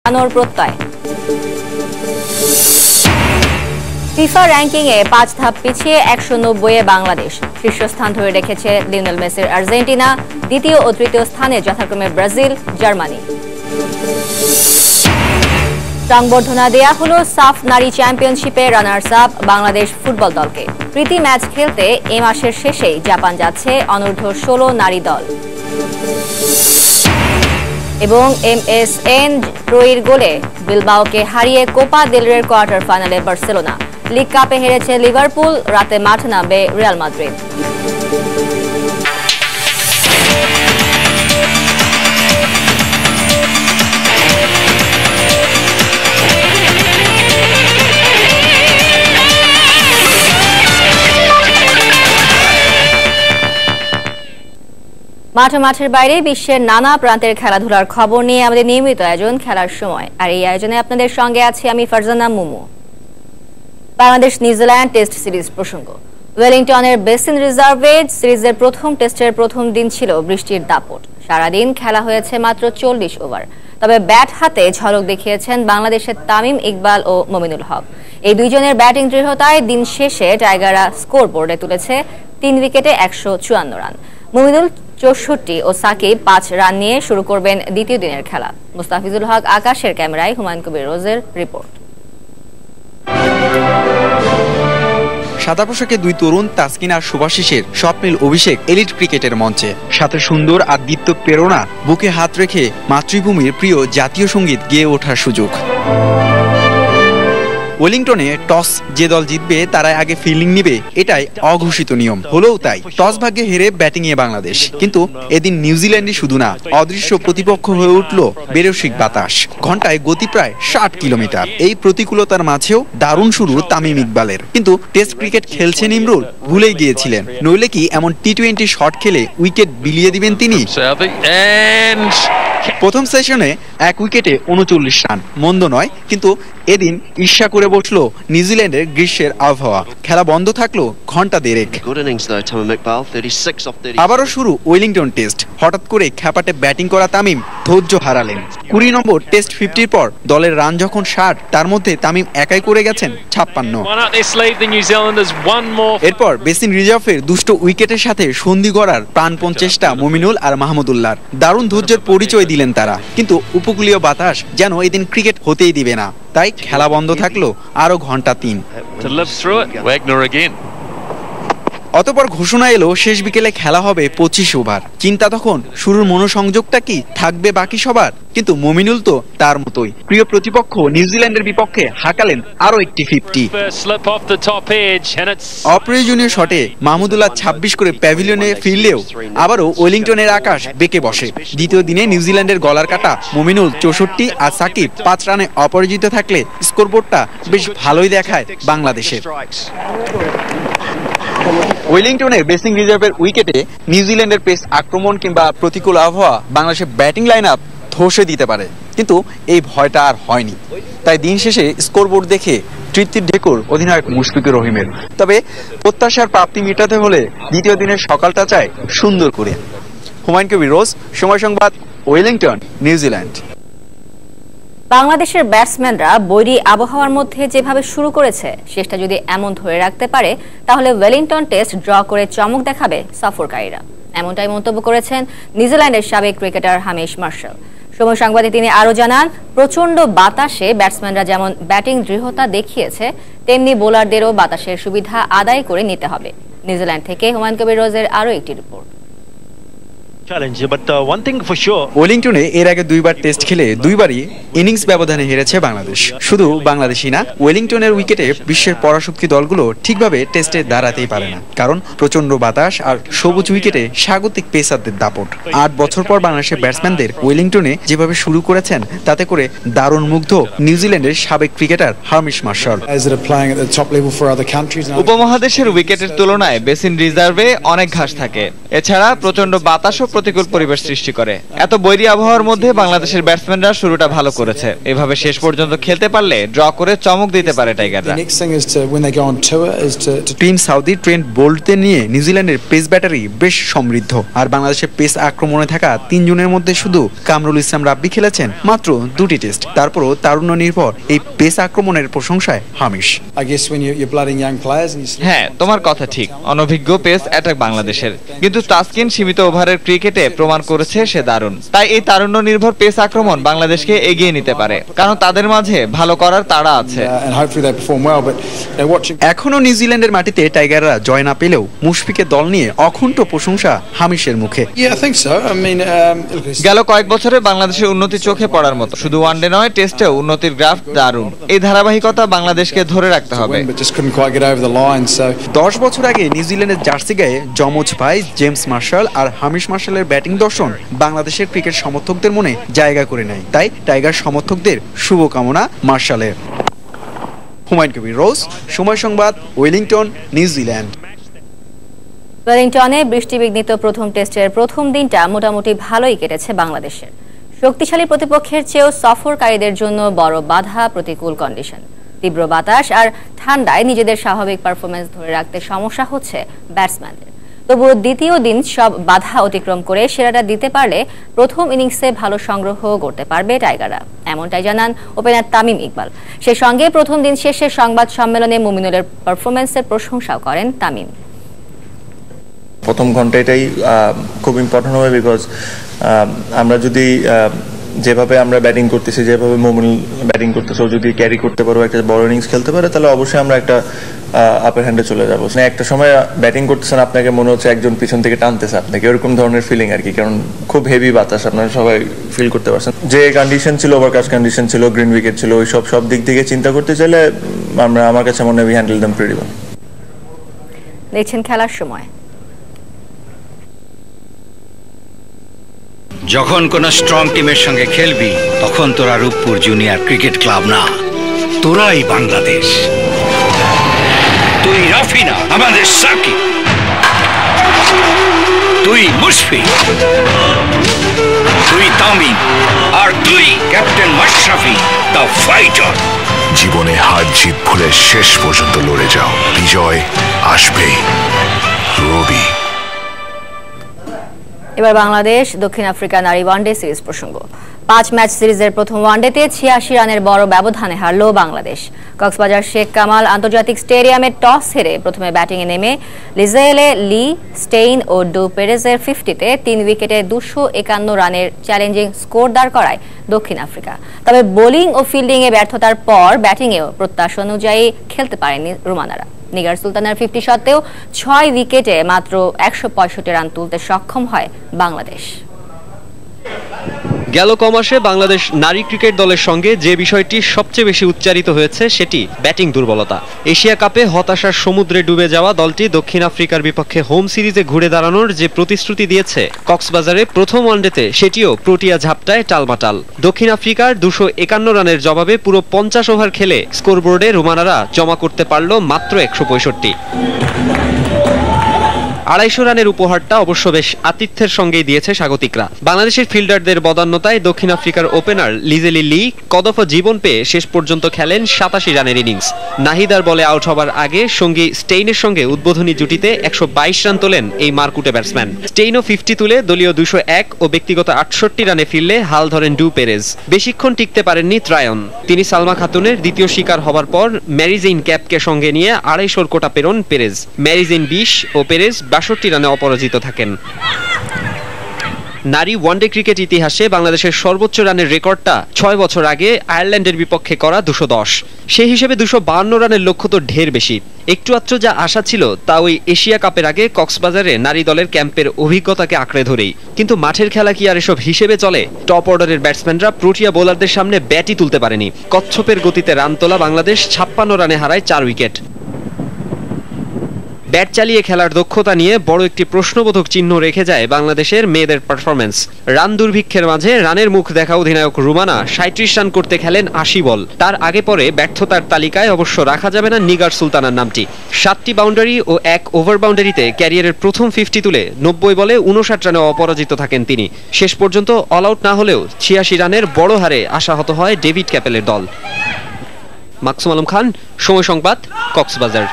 আনোর প্রত্যয়। ফিফা র্যাঙ্কিংয়ে 5 ধাপ পিছিয়ে 190-এ বাংলাদেশ। শীর্ষস্থান ধরে রেখেছে লিওনেল মেসির আর্জেন্টিনা, দ্বিতীয় ও তৃতীয় স্থানে যথাক্রমে ব্রাজিল, জার্মানি। সংবর্ধনা দেয়া হলো সাফ নারী চ্যাম্পিয়নশিপে রানার্স আপ বাংলাদেশ ফুটবল দলকে। প্রীতি ম্যাচ খেলতে এ মাসের শেষেই জাপান যাচ্ছে অনূর্ধ্ব 16 নারী দল। এবং MSN রোয়ির গোলে বিলবাওকে হারিয়ে কোপা দেল রের কোয়ার্টার ফাইনালে বার্সেলোনা। লিগ কাপে হেরেছে লিভারপুল, রাতে মাঠে নামবে রিয়াল মাদ্রিদ। মাঠের বাইরে বিশ্বের নানা প্রান্তের খেলাধুলার খবর নিয়ে আমাদের নিয়মিত আয়োজন খেলার সময়। আর এই আয়োজনে আপনাদের সঙ্গে আছি আমি Farzana Mumu. Bangladesh New Zealand test series প্রসঙ্গ। ওয়েলিংটনের বেসিন রিজার্ভে সিরিজের প্রথম টেস্টের প্রথম দিন ছিল বৃষ্টির দাপট। সারাদিন খেলা হয়েছে মাত্র 40 ওভার। তবে ব্যাট হাতে ঝলক দেখিয়েছেন বাংলাদেশের তামিম ইকবাল ও মমিনুল হক। এই দুইজনের ব্যাটিং দৃঢ়তায় দিন শেষে টাইগাররা স্কোর বোর্ডে তুলেছে 3 উইকেটে 154 রান। মমিনুল 64 ও সাকিব 5 রান নিয়ে শুরু করবেন দ্বিতীয় দিনের খেলা। মুস্তাফিজুল হক আকাশের ক্যামেরায় হুমায়ুন কবির রোজের রিপোর্ট। সাদা পোশাকে দুই তরুণ তাসকিন আর শুভাশিসের স্বপ্নিল অভিষেক এলিট ক্রিকেটের মঞ্চে। সাথে সুন্দর আর দীপ্ত প্রেরণা, বুকে হাত রেখে মাতৃভূমির প্রিয় জাতীয় সঙ্গীত গেয়ে ওঠার সুযোগ। ওয়েলিংটনে টস যে দল জিতবে তারাই আগে ফিল্ডিং নিবে, এটাই অঘোষিত নিয়ম। হলেও তাই টস ভাগ্যে হেরে ব্যাটিংয়ে বাংলাদেশ। কিন্তু এদিন নিউজিল্যান্ডই শুধু না, অদৃশ্য প্রতিপক্ষ হয়ে উঠল বেরসিক বাতাস। ঘন্টায় গতি প্রায় 60 কিলোমিটার। এই প্রতিকূলতার মাঝেও দারুণ শুরু তামিম ইকবালের। কিন্তু টেস্ট ক্রিকেট খেলছেন ইমরুল ভুলেই গিয়েছিলেন, নইলে কি এমন টি-20 শট খেলে উইকেট বিলিয়ে দিবেন তিনি? প্রথম সেশনে 1 উইকেটে 39 রান, মন্দ নয়। কিন্তু এদিন ঈর্ষা করে বসলো নিউজিল্যান্ডের গ্রীষ্মের আবহাওয়া। খেলা বন্ধ থাকলো ঘন্টা দেড়েক। আবারও শুরু ওয়েলিংটন টেস্ট। হঠাৎ করে খ্যাপাটে ব্যাটিং করা তামিম ধৈর্য হারালেন। 20 নম্বর টেস্ট 50 পর দলের রান যখন 60, তার মধ্যে তামিম একাই করে গেছেন 56। এরপর বেসিন রিজার্ভের দুষ্ট উইকেটের সাথে সন্ধি গড়ার প্রাণপণ চেষ্টা মমিনুল আর মাহমুদুল্লাহর। দারুণ ধৈর্যের পরিচয় দিলেন তারা। কিন্তু উপকূলীয় বাতাস যেন এদিন ক্রিকেট হতেই দিবে না, তাই খেলা বন্ধ থাকলো আরো ঘন্টা 3। অতঃপর ঘোষণা এলো শেষ বিকেলে খেলা হবে 25 ওভার। চিন্তা তখন শুরুর মনোসংযোগটা কি থাকবে বাকি সবার? কিন্তু মমিনুল তো তার মতোই প্রিয় প্রতিপক্ষ নিউজিল্যান্ডের বিপক্ষে হাঁকালেন আরো একটি 50। অপ্রয়োজনীয় শটে মাহমুদুল্লাহ 26 করে প্যাভিলিয়নে ফিরলেও আবারও ওয়েলিংটনের আকাশ বেঁকে বসে। দ্বিতীয় দিনে নিউজিল্যান্ডের গলার কাটা মমিনুল 64 আর সাকিব 5 রানে অপরাজিত থাকলে স্কোরবোর্ডটা বেশ ভালোই দেখায় বাংলাদেশের। ওয়েলিংটনের বেসিং রিজার্ভের উইকেটে নিউজিল্যান্ডের পেস আক্রমণ কিংবা প্রতিকূল আবহাওয়া বাংলাদেশের ব্যাটিং লাইন আপ ধসে দিতে পারে, কিন্তু এই ভয়টা আর হয়নি। তাই দিন শেষে স্কোরবোর্ড দেখে তৃপ্তির ঢেকুর অধিনায়ক মুশফিকুর রহিমের। তবে প্রত্যাশার প্রাপ্তি মেটাতে হলে দ্বিতীয় দিনের সকালটা চায় সুন্দর করে। হুমায়ুন কবির রোজ, সময় সংবাদ, ওয়েলিংটন, নিউজিল্যান্ড। বাংলাদেশের ব্যাটসম্যানরা বৈরী আবহাওয়ার মধ্যে যেভাবে শুরু করেছে, শেষটা যদি এমন ধরে রাখতে পারে তাহলে ওয়েলিংটন টেস্ট ড্র করে চমক দেখাবে সফরকারীরা। এমনটাই মন্তব্য করেছেন নিউজিল্যান্ডের সাবেক ক্রিকেটার হামিশ মার্শাল। সময় সংবাদে তিনি আরো জানান, প্রচন্ড বাতাসে ব্যাটসম্যানরা যেমন ব্যাটিং দৃঢ়তা দেখিয়েছে, তেমনি বোলারদেরও বাতাসের সুবিধা আদায় করে নিতে হবে। নিউজিল্যান্ড থেকে হুমায়ুন কবির রোজের আরো একটি রিপোর্ট। ওয়েলিংটনে এর আগে 2 বার টেস্ট খেলে 2 বারই ইনিংস ব্যবধানে হেরেছে বাংলাদেশ। শুধু বাংলাদেশই না, ওয়েলিংটনের উইকেটে বিশ্বের পরাশক্তি দলগুলো ঠিকভাবে টেস্টে দাঁড়াতেই পারে না, কারণ প্রচন্ড বাতাস আর সবুজ উইকেটে স্বাগতিক পেসারদের দাপট। 8 বছর পর বাংলাদেশের ব্যাটসম্যানদের ওয়েলিংটনে যেভাবে শুরু করেছেন, তাতে করে দারুণ মুগ্ধ নিউজিল্যান্ডের সাবেক ক্রিকেটার হামিশ মার্শাল। উপমহাদেশের উইকেটের তুলনায় বেসিন রিজার্ভে অনেক ঘাস থাকে। এছাড়া প্রচন্ড বাতাসও প্রতিকূল পরিবেশ সৃষ্টি করে। এত বৈরী আবহাওয়ার মধ্যে বাংলাদেশের ব্যাটসম্যানরা শুরুটা ভালো করেছে। এভাবে শেষ পর্যন্ত খেলতে পারলে ড্র করে চমক দিতে পারে টাইগাররা। টিম সাউদি ট্রেন্ট বোল্টদের নিয়ে নিউজিল্যান্ডের পেস ব্যাটারি বেশ সমৃদ্ধ। আর বাংলাদেশের পেস আক্রমণে থাকা 3 জনের মধ্যে শুধু কামরুল ইসলাম রাব্বি খেলেছেন মাত্র 2টি টেস্ট। তারপরও তারুণ্য নির্ভর এই পেস আক্রমণের প্রশংসায় হামিশ। হ্যাঁ, তোমার কথা ঠিক। অনভিজ্ঞ পেস অ্যাটাক বাংলাদেশের, কিন্তু তাসকিন সীমিত ওভারের ক্রিকেটে প্রমাণ করেছে সে দারুণ। তাই এই তারুণ্য নির্ভর পেস আক্রমণ বাংলাদেশকে এগিয়ে নিতে পারে, কারণ তাদের মাঝে ভালো করার তাড়া আছে। এখনো নিউজিল্যান্ডের মাটিতে টাইগাররা জয় না পেলেও মুশফিকের দল নিয়ে অকুণ্ঠ প্রশংসা হামিশের মুখে। গেল কয়েক বছরে বাংলাদেশের উন্নতি চোখে পড়ার মতো। শুধু ওয়ানডে নয়, টেস্টেও উন্নতির গ্রাফ দারুণ। এই ধারাবাহিকতা বাংলাদেশকে ধরে রাখতে হবে। 10 বছর আগে নিউজিল্যান্ডের জার্সি গায়ে যমজ ভাই James marshal R Hamish মার্শালের batting দর্শন বাংলাদেশের ক্রিকেট সমর্থকদের মনে জায়গা করে নেয়। তাই টাইগার সমর্থকদের শুভকামনা মার্শালের। হুমায়ুন কবির রোজ, সময় সংবাদ, ওয়েলিংটন, নিউজিল্যান্ড। ওয়েলিংটনে বৃষ্টিবিঘ্নিত প্রথম টেস্টের প্রথম দিনটা মোটামুটি ভালোই কেটেছে বাংলাদেশের। শক্তিশালী প্রতিপক্ষের চেয়েও সফরকারীদের জন্য বড় বাধা প্রতিকূল কন্ডিশন। তীব্র বাতাস আর ঠান্ডায় নিজেদের স্বাভাবিক পারফরমেন্স ধরে রাখতে সমস্যা হচ্ছে ব্যাটসম্যানদের। তবুও দ্বিতীয় দিন সব বাধা অতিক্রম করে সেরাটা দিতে পারলে প্রথম ইনিংসে ভালো সংগ্রহ করতে পারবে টাইগাররা, এমনটাই জানান ওপেনার তামিম ইকবাল। সেই সঙ্গে প্রথম দিন শেষে সংবাদ সম্মেলনে মুমিনুলের পারফরমেন্সের প্রশংসাও করেন তামিম। প্রথম ঘন্টাটাই খুব ইম্পর্টেন্ট হবে, বিকজ আমরা যদি যেভাবে আমরা ব্যাটিং করতেছি, যেভাবে মুমিনুল ব্যাটিং করতেছে, ও যদি ক্যারি করতে পারো, একটা বড় ইনিংস খেলতে পারে, তাহলে অবশ্যই আমরা একটা আপার হ্যান্ডে চলে যাবো। একটা সময় ব্যাটিং করতেছেন, আপনাকে মনে হচ্ছে একজন পিছন থেকে টানতেছে আপনাকে, এরকম ধরনের ফিলিং আর কি, কারণ খুব হেভি বাতাস, আপনারা সবাই ফিল করতে পারছেন। যে কন্ডিশন ছিল, ওভারকাস্ট কন্ডিশন ছিল, গ্রিন উইকেট ছিল, ওই সব দিক থেকে চিন্তা করতে চাইলে আমার কাছে মনে হয় we handle them pretty well. দেখছেন খেলার সময়। যখন কোন স্ট্রং টিমের সঙ্গে খেলবি, তখন তোরা রূপপুর জুনিয়র ক্রিকেট ক্লাব না, তোরাই বাংলাদেশ। তুই রাফিনা, আমাদের সাকিব, তুই মুশফিক, তুই তামিম, আর তুই ক্যাপ্টেন মাশরাফি, দ্য ফাইটার। জীবনে হার জিত ভুলে শেষ পর্যন্ত লড়ে যাও, বিজয় আসবেই। রবি। এবার বাংলাদেশ দক্ষিণ আফ্রিকা নারী ওয়ানডে সিরিজ প্রসঙ্গ। 5 ম্যাচ সিরিজের প্রথম ওয়ানডেতে 86 রানের বড় ব্যবধানে হারল বাংলাদেশ। কক্সবাজার শেখ কামাল আন্তর্জাতিক স্টেডিয়ামে টস হেরে প্রথমে ব্যাটিংয়ে নেমে লিজেলে লি, স্টেইন ও ডু পেরেজের 50-তে 3 উইকেটে 251 রানের চ্যালেঞ্জিং স্কোর দাঁড় করায় দক্ষিণ আফ্রিকা। তবে বোলিং ও ফিল্ডিংয়ে ব্যর্থতার পর ব্যাটিংয়েও প্রত্যাশা অনুযায়ী খেলতে পারেনি রোমানারা। নিগার সুলতানার 50 সত্ত্বেও 6 উইকেটে মাত্র 165 রান তুলতে সক্ষম হয় বাংলাদেশ। গেল কমাসে বাংলাদেশ নারী ক্রিকেট দলের সঙ্গে যে বিষয়টি সবচেয়ে বেশি উচ্চারিত হয়েছে সেটি ব্যাটিং দুর্বলতা। এশিয়া কাপে হতাশার সমুদ্রে ডুবে যাওয়া দলটি দক্ষিণ আফ্রিকার বিপক্ষে হোম সিরিজে ঘুরে দাঁড়ানোর যে প্রতিশ্রুতি দিয়েছে কক্সবাজারে প্রথম ওয়ানডেতে, সেটিও প্রোটিয়া ঝাপটায় টালমাটাল। দক্ষিণ আফ্রিকার 251 রানের জবাবে পুরো 50 ওভার খেলে স্কোরবোর্ডে রোমানারা জমা করতে পারল মাত্র 165। 250 রানের উপহারটা অবশ্য বেশ আতিথ্যের সঙ্গেই দিয়েছে স্বাগতিকরা। বাংলাদেশের ফিল্ডারদের বদান্যতায় দক্ষিণ আফ্রিকার ওপেনার লিজেলি লি কদফা জীবন পেয়ে শেষ পর্যন্ত খেলেন 87 রানের ইনিংস। নাহিদার বলে আউট হবার আগে সঙ্গী স্টেইনের সঙ্গে উদ্বোধনী জুটিতে 122 রান তোলেন এই মারকুটে ব্যাটসম্যান। স্টেইনও 50 তুলে দলীয় 201 ও ব্যক্তিগত 68 রানে ফিরলে হাল ধরেন ডু পেরেজ। বেশিক্ষণ টিকতে পারেননি ত্রায়ন। তিনি সালমা খাতুনের দ্বিতীয় শিকার হবার পর ম্যারিজেইন ক্যাপকে সঙ্গে নিয়ে 250 কোটা পেরোন পেরেজ। ম্যারিজেইন 20 ও পেরেজ 62 রানে অপরাজিত থাকেন। নারী ওয়ানডে ক্রিকেট ইতিহাসে বাংলাদেশের সর্বোচ্চ রানের রেকর্ডটা 6 বছর আগে আয়ারল্যান্ডের বিপক্ষে করা 210। সেই হিসেবে 252 রানের লক্ষ্য তো ঢের বেশি। একটু আত্র যা আশা ছিল তা ওই এশিয়া কাপের আগে কক্সবাজারে নারী দলের ক্যাম্পের অভিজ্ঞতাকে আঁকড়ে ধরেই। কিন্তু মাঠের খেলা কি আর এসব হিসেবে চলে? টপ অর্ডারের ব্যাটসম্যানরা প্রোটিয়া বোলারদের সামনে ব্যাটই তুলতে পারেনি। কচ্ছপের গতিতে রান তোলা বাংলাদেশ 56 রানে হারায় 4 উইকেট। ব্যাট চালিয়ে খেলার দক্ষতা নিয়ে বড় একটি প্রশ্নবোধক চিহ্ন রেখে যায় বাংলাদেশের মেয়েদের পারফরম্যান্স। রান দুর্ভিক্ষের মাঝে রানের মুখ দেখা অধিনায়ক রুমানা ৩৭ রান করতে খেলেন ৮০ বল। তার আগে পরে ব্যর্থতার তালিকায় অবশ্য রাখা যাবে না নিগার সুলতানার নামটি। ৭টি বাউন্ডারি ও ১ ওভার বাউন্ডারিতে ক্যারিয়ারের প্রথম 50 তুলে ৯০ বলে ৫৯ রানে অপরাজিত থাকেন তিনি। শেষ পর্যন্ত অল আউট না হলেও ৮৬ রানের বড় হারে আশাহত হয় ডেভিড ক্যাপেলের দল। মাকসুম আলম খান, সময় সংবাদ, কক্সবাজার।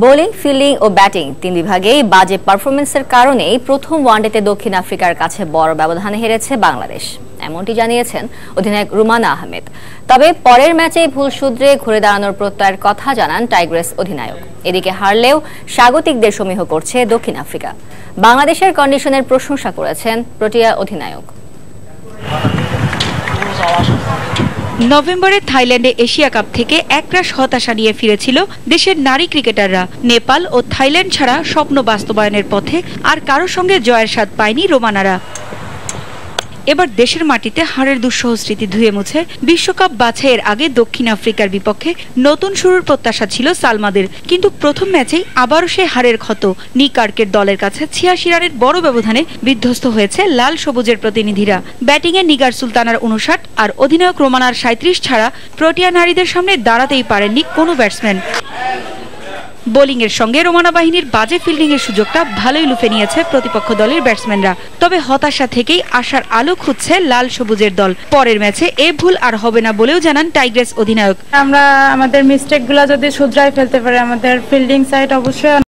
বোলিং, ফিল্ডিং ও ব্যাটিং ৩ বিভাগেই বাজে পারফরমেন্সের কারণেই প্রথম ওয়ানডেতে দক্ষিণ আফ্রিকার কাছে বড় ব্যবধানে হেরেছে বাংলাদেশ, এমনটি জানিয়েছেন অধিনায়ক রুমানা আহমেদ। তবে পরের ম্যাচে ভুল শুধরে ঘুরে দাঁড়ানোর প্রত্যয়ের কথা জানান টাইগ্রেস অধিনায়ক। এদিকে হারলেও স্বাগতিকদের সমীহ করছে দক্ষিণ আফ্রিকা। বাংলাদেশের কন্ডিশনের প্রশংসা করেছেন প্রোটিয়া অধিনায়ক। নভেম্বরে থাইল্যান্ডে এশিয়া কাপ থেকে একরাশ হতাশা নিয়ে ফিরেছিল দেশের নারী ক্রিকেটাররা। নেপাল ও থাইল্যান্ড ছাড়া স্বপ্ন বাস্তবায়নের পথে আর কারো সঙ্গে জয়ের স্বাদ পায়নি রোমানারা। এবার দেশের মাটিতে হারের দুঃসহ স্মৃতি ধুয়ে মুছে বিশ্বকাপ বাছাইয়ের আগে দক্ষিণ আফ্রিকার বিপক্ষে নতুন শুরুর প্রত্যাশা ছিল সালমাদের, কিন্তু প্রথম ম্যাচেই আবারও সে হারের ক্ষত। নিকার্কের দলের কাছে ৮৬ রানের বড় ব্যবধানে বিধ্বস্ত হয়েছে লাল সবুজের প্রতিনিধিরা। ব্যাটিংয়ে নিগার সুলতানার ৫৯ আর অধিনায়ক রোমানার ৩৭ ছাড়া প্রোটিয়া নারীদের সামনে দাঁড়াতেই পারেননি কোনো ব্যাটসম্যান। বোলিং এর সঙ্গে রোমানা বাহিনীর বাজে ফিল্ডিং এর সুযোগটা ভালোই লুফে নিয়েছে প্রতিপক্ষ দলের ব্যাটসম্যানরা। তবে হতাশা থেকেই আশার আলো খুঁজছে লাল সবুজের দল। পরের ম্যাচে এ ভুল আর হবে না বলেও জানান টাইগ্রেস অধিনায়ক। আমরা আমাদের মিস্টেকগুলো যদি শুধরাই ফেলতে পারি, আমাদের ফিল্ডিং সাইড অবশ্যই